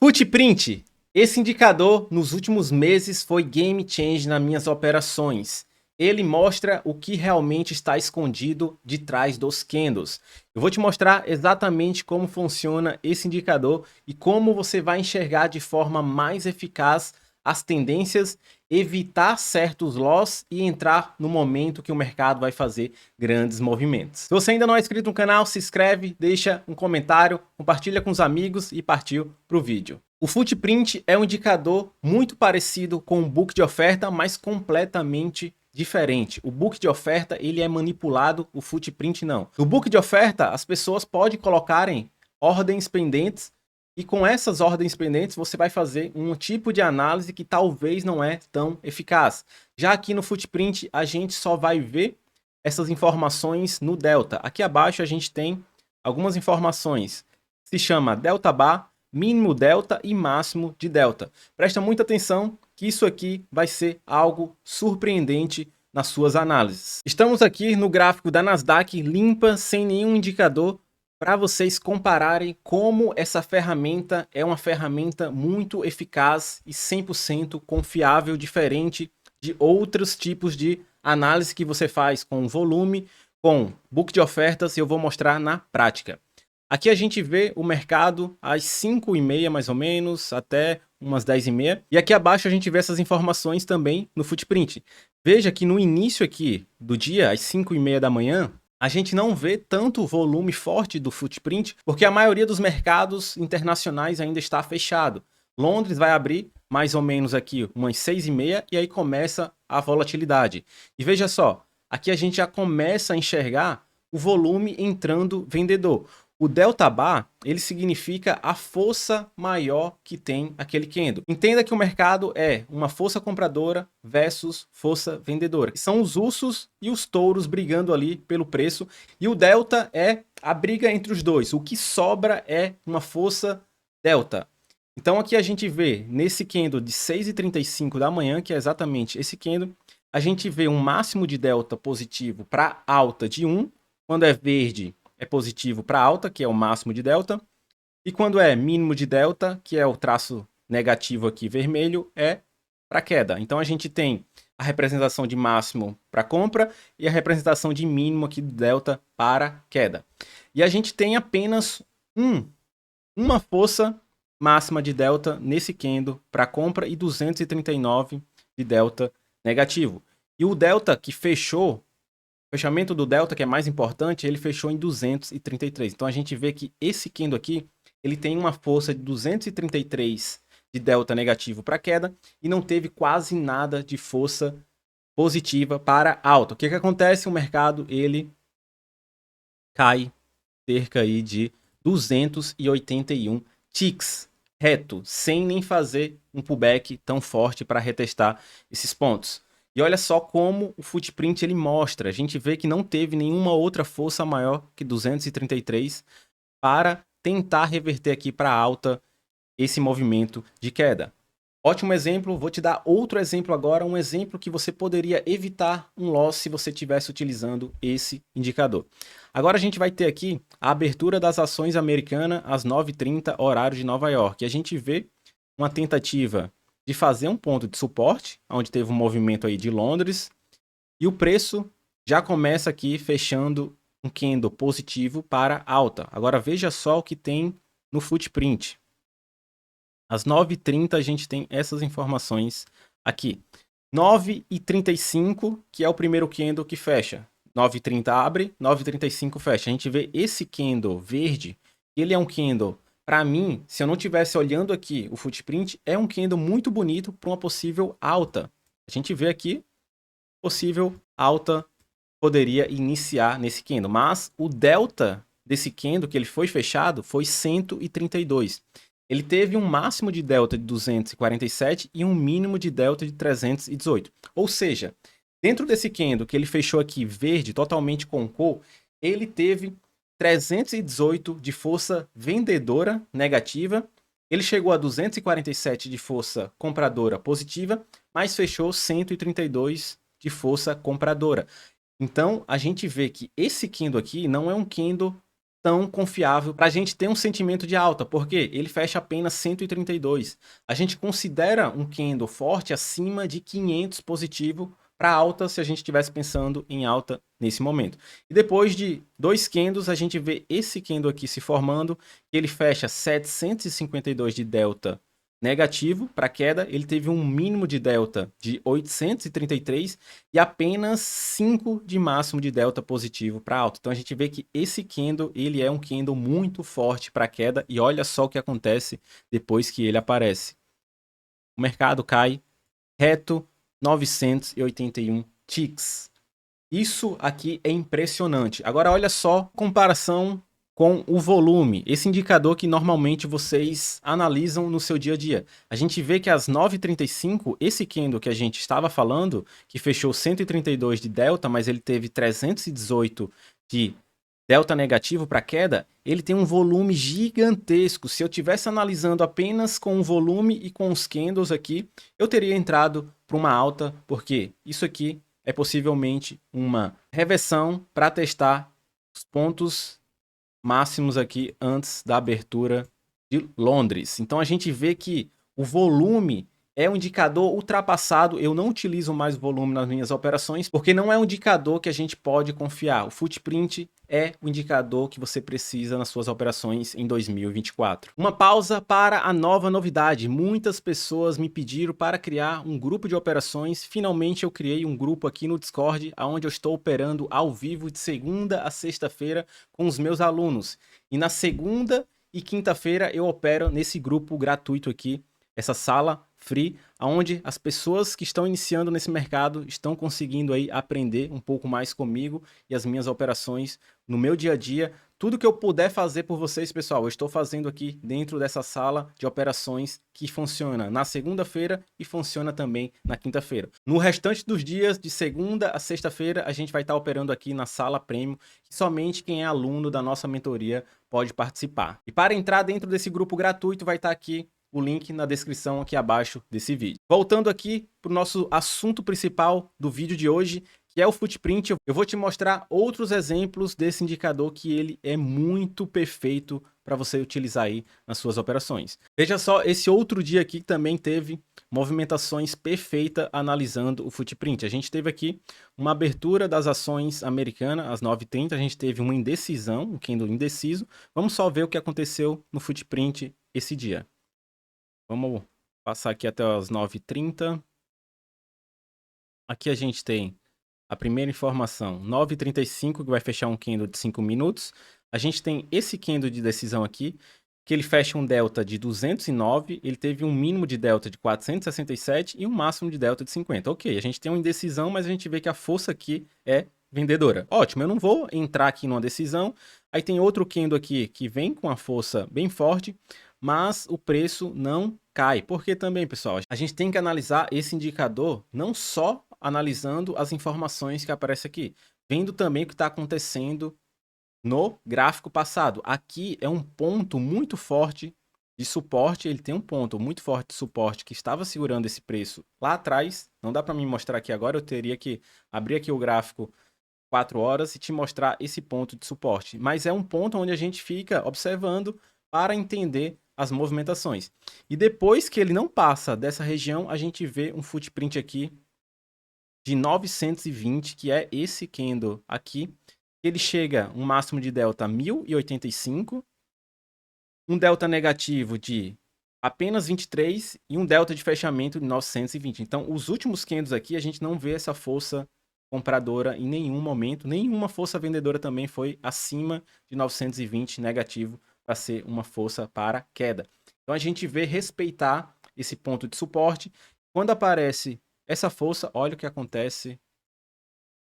Footprint. Esse indicador nos últimos meses foi game change nas minhas operações. Ele mostra o que realmente está escondido de trás dos candles. Eu vou te mostrar exatamente como funciona esse indicador e como você vai enxergar de forma mais eficaz as tendências, evitar certos loss e entrar no momento que o mercado vai fazer grandes movimentos. Se você ainda não é inscrito no canal, se inscreve, deixa um comentário, compartilha com os amigos e partiu para o vídeo. O Footprint é um indicador muito parecido com o Book de oferta, mas completamente diferente. O Book de oferta ele é manipulado, o Footprint não. No Book de oferta, as pessoas podem colocarem ordens pendentes e com essas ordens pendentes você vai fazer um tipo de análise que talvez não é tão eficaz. Já aqui no Footprint a gente só vai ver essas informações no Delta. Aqui abaixo a gente tem algumas informações. Se chama Delta Bar, mínimo delta e máximo de delta. Presta muita atenção que isso aqui vai ser algo surpreendente nas suas análises. Estamos aqui no gráfico da Nasdaq limpa, sem nenhum indicador, para vocês compararem como essa ferramenta é uma ferramenta muito eficaz e 100% confiável, diferente de outros tipos de análise que você faz com volume, com book de ofertas, e eu vou mostrar na prática. Aqui a gente vê o mercado às 5h30 mais ou menos, até umas 10h30. E aqui abaixo a gente vê essas informações também no Footprint. Veja que no início aqui do dia, às 5h30 da manhã, a gente não vê tanto volume forte do Footprint, porque a maioria dos mercados internacionais ainda está fechado. Londres vai abrir mais ou menos aqui umas 6h30 e aí começa a volatilidade. E veja só, aqui a gente já começa a enxergar o volume entrando vendedor. O Delta Bar, ele significa a força maior que tem aquele candle. Entenda que o mercado é uma força compradora versus força vendedora. São os ursos e os touros brigando ali pelo preço. E o Delta é a briga entre os dois. O que sobra é uma força Delta. Então aqui a gente vê nesse candle de 6h35 da manhã, que é exatamente esse candle, a gente vê um máximo de Delta positivo para alta de 1. Quando é verde, é positivo para alta, que é o máximo de delta. E quando é mínimo de delta, que é o traço negativo aqui vermelho, é para queda. Então a gente tem a representação de máximo para compra e a representação de mínimo aqui do delta para queda. E a gente tem apenas uma força máxima de delta nesse candle para compra e 239 de delta negativo. E o delta que fechou, o fechamento do delta, que é mais importante, ele fechou em 233. Então a gente vê que esse candle aqui, ele tem uma força de 233 de delta negativo para queda e não teve quase nada de força positiva para alta. O que acontece? O mercado ele cai cerca aí de 281 ticks reto, sem nem fazer um pullback tão forte para retestar esses pontos. E olha só como o Footprint ele mostra. A gente vê que não teve nenhuma outra força maior que 233 para tentar reverter aqui para alta esse movimento de queda. Ótimo exemplo, vou te dar outro exemplo agora, um exemplo que você poderia evitar um loss se você estivesse utilizando esse indicador. Agora a gente vai ter aqui a abertura das ações americanas às 9h30, horário de Nova York. E a gente vê uma tentativa de fazer um ponto de suporte, onde teve um movimento aí de Londres, e o preço já começa aqui fechando um candle positivo para alta. Agora veja só o que tem no Footprint. Às 9h30 a gente tem essas informações aqui. 9h35, que é o primeiro candle que fecha. 9h30 abre, 9h35 fecha. A gente vê esse candle verde, ele é um candle, para mim, se eu não estivesse olhando aqui o Footprint, é um candle muito bonito para uma possível alta. A gente vê aqui, possível alta poderia iniciar nesse candle, mas o delta desse candle que ele foi fechado foi 132. Ele teve um máximo de delta de 247 e um mínimo de delta de 318. Ou seja, dentro desse candle que ele fechou aqui verde, totalmente com cor, ele teve 318 de força vendedora negativa, ele chegou a 247 de força compradora positiva, mas fechou 132 de força compradora. Então, a gente vê que esse candle aqui não é um candle tão confiável para a gente ter um sentimento de alta, porque ele fecha apenas 132. A gente considera um candle forte acima de 500 positivo para alta se a gente estivesse pensando em alta nesse momento. E depois de 2 candles, a gente vê esse candle aqui se formando, ele fecha 752 de delta negativo para queda, ele teve um mínimo de delta de 833 e apenas 5 de máximo de delta positivo para alta. Então a gente vê que esse candle, ele é um candle muito forte para queda e olha só o que acontece depois que ele aparece. O mercado cai reto 981 ticks. Isso aqui é impressionante. Agora olha só comparação com o volume, esse indicador que normalmente vocês analisam no seu dia a dia. A gente vê que às 9h35, esse candle que a gente estava falando, que fechou 132 de delta, mas ele teve 318 de delta negativo para queda, ele tem um volume gigantesco. Se eu tivesse analisando apenas com o volume e com os candles aqui, eu teria entrado para uma alta, porque isso aqui é possivelmente uma reversão para testar os pontos máximos aqui antes da abertura de Londres. Então a gente vê que o volume é um indicador ultrapassado. Eu não utilizo mais volume nas minhas operações porque não é um indicador que a gente pode confiar. O footprint é o indicador que você precisa nas suas operações em 2024. Uma pausa para a nova novidade. Muitas pessoas me pediram para criar um grupo de operações. Finalmente eu criei um grupo aqui no Discord, onde eu estou operando ao vivo de segunda a sexta-feira com os meus alunos. E na segunda e quinta-feira eu opero nesse grupo gratuito aqui, essa sala free, onde as pessoas que estão iniciando nesse mercado estão conseguindo aí aprender um pouco mais comigo e as minhas operações no meu dia a dia. Tudo que eu puder fazer por vocês, pessoal, eu estou fazendo aqui dentro dessa sala de operações que funciona na segunda-feira e funciona também na quinta-feira. No restante dos dias, de segunda a sexta-feira, a gente vai estar operando aqui na sala Premium, que somente quem é aluno da nossa mentoria pode participar. E para entrar dentro desse grupo gratuito, vai estar aqui o link na descrição aqui abaixo desse vídeo. Voltando aqui para o nosso assunto principal do vídeo de hoje, que é o footprint, eu vou te mostrar outros exemplos desse indicador que ele é muito perfeito para você utilizar aí nas suas operações. Veja só, esse outro dia aqui também teve movimentações perfeitas analisando o footprint. A gente teve aqui uma abertura das ações americanas às 9h30, a gente teve uma indecisão, um candle indeciso. Vamos só ver o que aconteceu no footprint esse dia. Vamos passar aqui até as 9h30. Aqui a gente tem a primeira informação, 9h35, que vai fechar um candle de 5 minutos. A gente tem esse candle de decisão aqui, que ele fecha um delta de 209, ele teve um mínimo de delta de 467 e um máximo de delta de 50. Ok, a gente tem uma indecisão, mas a gente vê que a força aqui é vendedora. Ótimo, eu não vou entrar aqui numa decisão. Aí tem outro candle aqui que vem com a força bem forte, mas o preço não cai. Porque também, pessoal, a gente tem que analisar esse indicador não só analisando as informações que aparecem aqui, vendo também o que está acontecendo no gráfico passado. Aqui é um ponto muito forte de suporte, ele tem um ponto muito forte de suporte que estava segurando esse preço lá atrás. Não dá para me mostrar aqui agora, eu teria que abrir aqui o gráfico 4 horas e te mostrar esse ponto de suporte. Mas é um ponto onde a gente fica observando para entender as movimentações. E depois que ele não passa dessa região, a gente vê um footprint aqui de 920, que é esse candle aqui. Ele chega um máximo de delta 1085, um delta negativo de apenas 23 e um delta de fechamento de 920. Então, os últimos candles aqui, a gente não vê essa força compradora em nenhum momento. Nenhuma força vendedora também foi acima de 920 negativo para ser uma força para queda. Então, a gente vê respeitar esse ponto de suporte. Quando aparece essa força, olha o que acontece.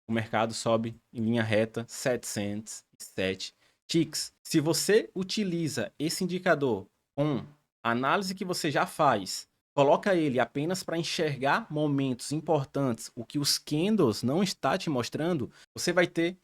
O mercado sobe em linha reta 707 ticks. Se você utiliza esse indicador com a análise que você já faz, coloca ele apenas para enxergar momentos importantes, o que os candles não está te mostrando, você vai ter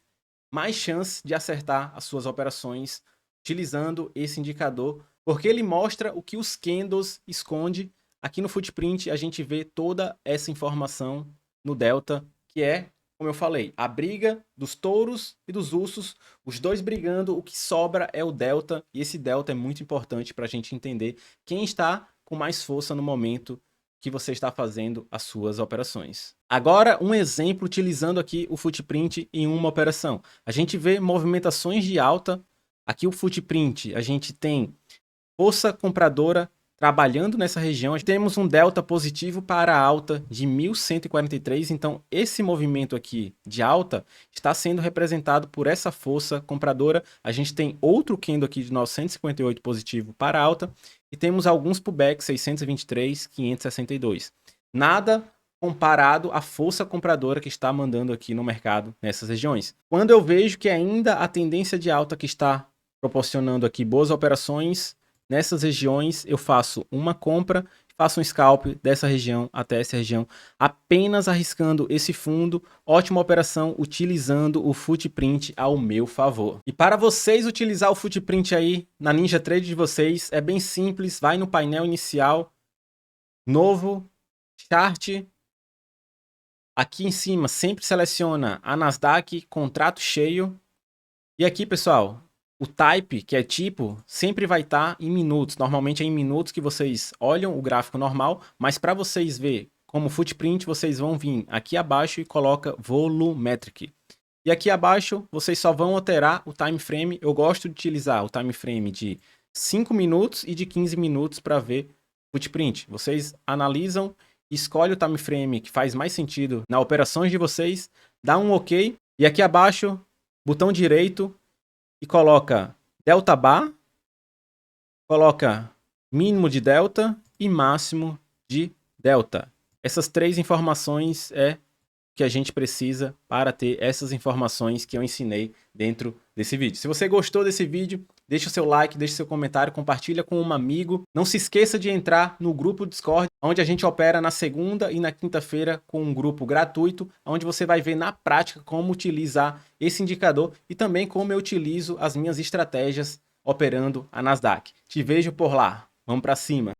mais chance de acertar as suas operações utilizando esse indicador, porque ele mostra o que os candles esconde. Aqui no footprint a gente vê toda essa informação no delta, que é como eu falei, a briga dos touros e dos ursos, os dois brigando, o que sobra é o delta, e esse delta é muito importante para a gente entender quem está com mais força no momento que você está fazendo as suas operações. Agora, um exemplo utilizando aqui o footprint em uma operação. A gente vê movimentações de alta, aqui o footprint, a gente tem força compradora trabalhando nessa região. Temos um delta positivo para a alta de 1143, então esse movimento aqui de alta está sendo representado por essa força compradora. A gente tem outro candle aqui de 958 positivo para a alta e temos alguns pullbacks 623, 562. Nada comparado à força compradora que está mandando aqui no mercado nessas regiões. Quando eu vejo que ainda a tendência de alta que está proporcionando aqui boas operações, nessas regiões eu faço uma compra, faço um scalp dessa região até essa região, apenas arriscando esse fundo. Ótima operação utilizando o footprint ao meu favor. E para vocês utilizar o footprint aí na NinjaTrade de vocês, é bem simples, vai no painel inicial, novo, chart, aqui em cima sempre seleciona a Nasdaq, contrato cheio, e aqui pessoal, o type, que é tipo, sempre vai estar em minutos. Normalmente é em minutos que vocês olham o gráfico normal, mas para vocês ver como footprint, vocês vão vir aqui abaixo e coloca volumetric. E aqui abaixo, vocês só vão alterar o time frame. Eu gosto de utilizar o time frame de 5 minutos e de 15 minutos para ver footprint. Vocês analisam, escolhe o time frame que faz mais sentido nas operações de vocês, dá um OK. E aqui abaixo, botão direito, e coloca delta bar, coloca mínimo de delta e máximo de delta. Essas três informações é que a gente precisa para ter essas informações que eu ensinei dentro desse vídeo. Se você gostou desse vídeo, deixa o seu like, deixa o seu comentário, compartilha com um amigo. Não se esqueça de entrar no grupo Discord, onde a gente opera na segunda e na quinta-feira com um grupo gratuito, onde você vai ver na prática como utilizar esse indicador e também como eu utilizo as minhas estratégias operando a Nasdaq. Te vejo por lá. Vamos para cima!